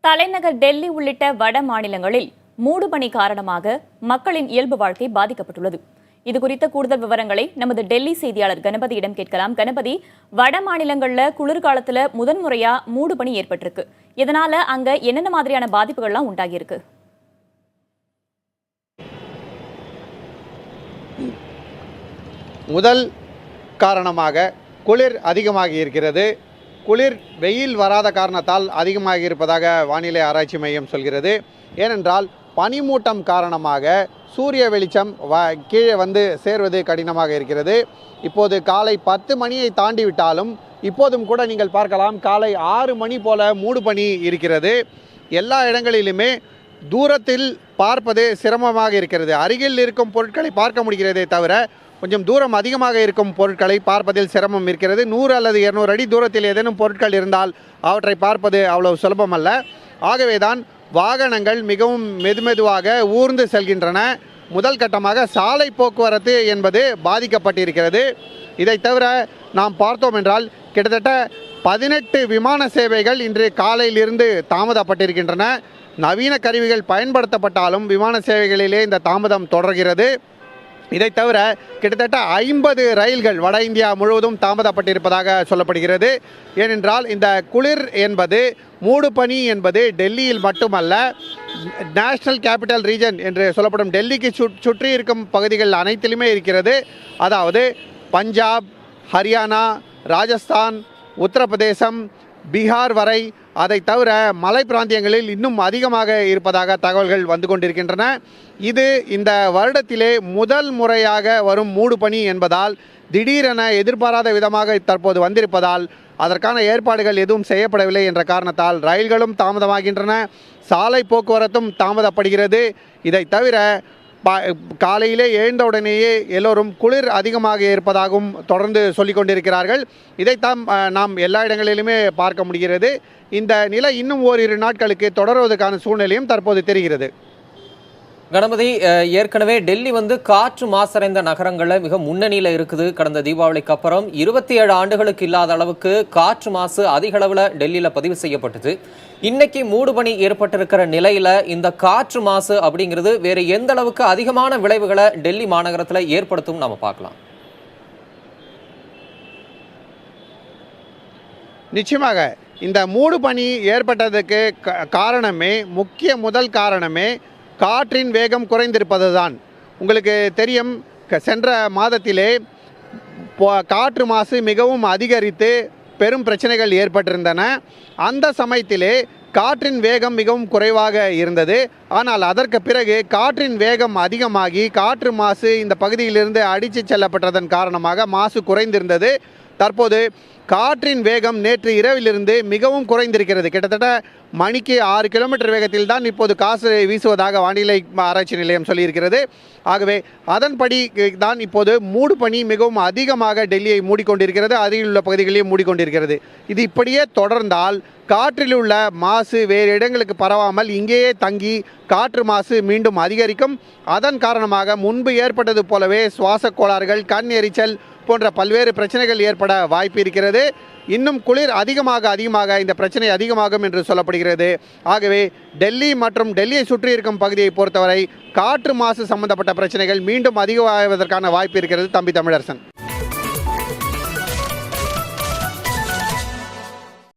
தலைநகர் டெல்லி உள்ளிட்ட வட மாநிலங்களில் மூடுபனி காரணமாக மக்களின் இயல்பு வாழ்க்கை பாதிக்கப்பட்டுள்ளது. இதுகுறித்த கூடுதல் விவரங்களை நமது டெல்லி செய்தியாளர் கணபதியிடம் கேட்கலாம். கணபதி, வட மாநிலங்கள்ல குளிர்காலத்துல முதன்முறையா மூடுபனி ஏற்பட்டிருக்கு. இதனால அங்க என்னென்ன மாதிரியான பாதிப்புகள்லாம் உண்டாகியிருக்கு? முதல் காரணமாக குளிர் அதிகமாகி இருக்கிறது. குளிர் வெயில் வராத காரணத்தால் அதிகமாகி இருப்பதாக வானிலை ஆராய்ச்சி மையம் சொல்கிறது. ஏனென்றால் பனிமூட்டம் காரணமாக சூரிய வெளிச்சம் கீழே வந்து சேர்வது கடினமாக இருக்கிறது. இப்போது காலை 10 மணியை தாண்டிவிட்டாலும் இப்போதும் கூட நீங்கள் பார்க்கலாம், காலை 6 மணி போல மூடுபனி இருக்கிறது. எல்லா இடங்களிலுமே தூரத்தில் பார்ப்பது சிரமமாக இருக்கிறது. அருகில் இருக்கும் பொருட்களை பார்க்க முடிகிறதே தவிர கொஞ்சம் தூரம் அதிகமாக இருக்கும் பொருட்களை பார்ப்பதில் சிரமம் இருக்கிறது. 100 அல்லது 200 அடி தூரத்தில் ஏதேனும் பொருட்கள் இருந்தால் அவற்றை பார்ப்பது அவ்வளவு சுலபமல்ல. ஆகவே தான் வாகனங்கள் மிகவும் மெதுமெதுவாக ஊர்ந்து செல்கின்றன. முதல் கட்டமாக சாலை போக்குவரத்து என்பது பாதிக்கப்பட்டிருக்கிறது. இதை தவிர நாம் பார்த்தோம் என்றால் கிட்டத்தட்ட 18 விமான சேவைகள் இன்று காலையிலிருந்து தாமதப்பட்டிருக்கின்றன. நவீன கருவிகள் பயன்படுத்தப்பட்டாலும் விமான சேவைகளிலே இந்த தாமதம் தொடர்கிறது. இதை தவிர கிட்டத்தட்ட 50 ரயில்கள் வட இந்தியா முழுவதும் தாமதப்பட்டிருப்பதாக சொல்லப்படுகிறது. ஏனென்றால் இந்த குளிர் என்பது, மூடுபனி என்பது டெல்லியில் மட்டுமல்ல, நேஷனல் கேபிட்டல் ரீஜன் என்று சொல்லப்படும் டெல்லிக்கு சுற்றி இருக்கும் பகுதிகள் அனைத்திலுமே இருக்கிறது. அதாவது பஞ்சாப், ஹரியானா, ராஜஸ்தான், உத்தரப்பிரதேசம், பீகார் வரை, அதை தவிர மலை பிராந்தியங்களில் இன்னும் அதிகமாக இருப்பதாக தகவல்கள் வந்து கொண்டிருக்கின்றன. இது இந்த வருடத்திலே முதல் முறையாக வரும் மூடுபனி என்பதால் திடீரென எதிர்பாராத விதமாக தற்போது வந்திருப்பதால் அதற்கான ஏற்பாடுகள் எதுவும் செய்யப்படவில்லை என்ற காரணத்தால் ரயில்களும் தாமதமாகின்றன, சாலை போக்குவரத்தும் தாமதப்படுகிறது. இதை தவிர காலையிலே எழுந்தவுடனேயே எல்லோரும் குளிர் அதிகமாக இருப்பதாகவும் தொடர்ந்து சொல்லிக் கொண்டிருக்கிறார்கள். இதைத்தான் நாம் எல்லா இடங்களிலுமே பார்க்க முடிகிறது. இந்த நிலை இன்னும் ஓரிரு நாட்களுக்கு தொடர்வதற்கான சூழ்நிலையும் தற்போது தெரிகிறது. கணபதி, ஏற்கனவே டெல்லி காற்று மாசடைந்த நகரங்களில் மிக முன்னணியில் இருக்குது. கடந்த தீபாவளிக்கு அப்புறம் 27 ஆண்டுகளுக்கு இல்லாத அளவுக்கு காற்று மாசு அதிக அளவில் டெல்லியில் பதிவு செய்யப்பட்டது. இன்னைக்கு மூடுபனி ஏற்பட்டிருக்கிற நிலையில இந்த காற்று மாசு அப்படிங்கிறது வேற எந்த அளவுக்கு அதிகமான விளைவுகளை டெல்லி மாநகரத்தில் ஏற்படுத்தும் நாம பார்க்கலாம்? நிச்சயமாக இந்த மூடுபனி ஏற்பட்டதுக்கு முதல் காரணமே காற்றின் வேகம் குறைந்திருப்பது தான். உங்களுக்கு தெரியும், சென்ற மாதத்திலே காற்று மாசு மிகவும் அதிகரித்து பெரும் பிரச்சனைகள் ஏற்பட்டிருந்தன. அந்த சமயத்திலே காற்றின் வேகம் மிகவும் குறைவாக இருந்தது. ஆனால் அதற்கு பிறகு காற்றின் வேகம் அதிகமாகி காற்று மாசு இந்த பகுதியிலிருந்து அடித்து செல்லப்பட்டதன் காரணமாக மாசு குறைந்திருந்தது. தற்போது காற்றின் வேகம் நேற்று இரவிலிருந்து மிகவும் குறைந்திருக்கிறது. கிட்டத்தட்ட மணிக்கு 6 கிலோமீட்டர் வேகத்தில் தான் இப்போது காற்று வீசுவதாக வானிலை ஆராய்ச்சி நிலையம் சொல்லியிருக்கிறது. ஆகவே அதன்படி தான் இப்போது மூடுபனி மிகவும் அதிகமாக டெல்லியை மூடிக்கொண்டிருக்கிறது, அருகில் உள்ள பகுதிகளையும் மூடிக்கொண்டிருக்கிறது. இது இப்படியே தொடர்ந்தால் காற்றில் உள்ள மாசு வேறு இடங்களுக்கு பரவாமல் இங்கேயே தங்கி காற்று மாசு மீண்டும் அதிகரிக்கும். அதன் காரணமாக முன்பு ஏற்பட்டது போலவே சுவாச கோளாறுகள், கண் எரிச்சல் போன்ற பல்வேறு பிரச்சனைகள் ஏற்பட வாய்ப்பு இருக்கிறது. இன்னும் குளிர் அதிகமாக இந்த பிரச்சனை அதிகமாகும் என்று சொல்லப்படுகிறது. ஆகவே டெல்லி மற்றும் டெல்லியை சுற்றி இருக்கும் பகுதியை பொறுத்தவரை காற்று மாசு சம்பந்தப்பட்ட பிரச்சனைகள் மீண்டும் அதிகமாவதற்கான வாய்ப்பு இருக்கிறது. தம்பி தமிழரசன்.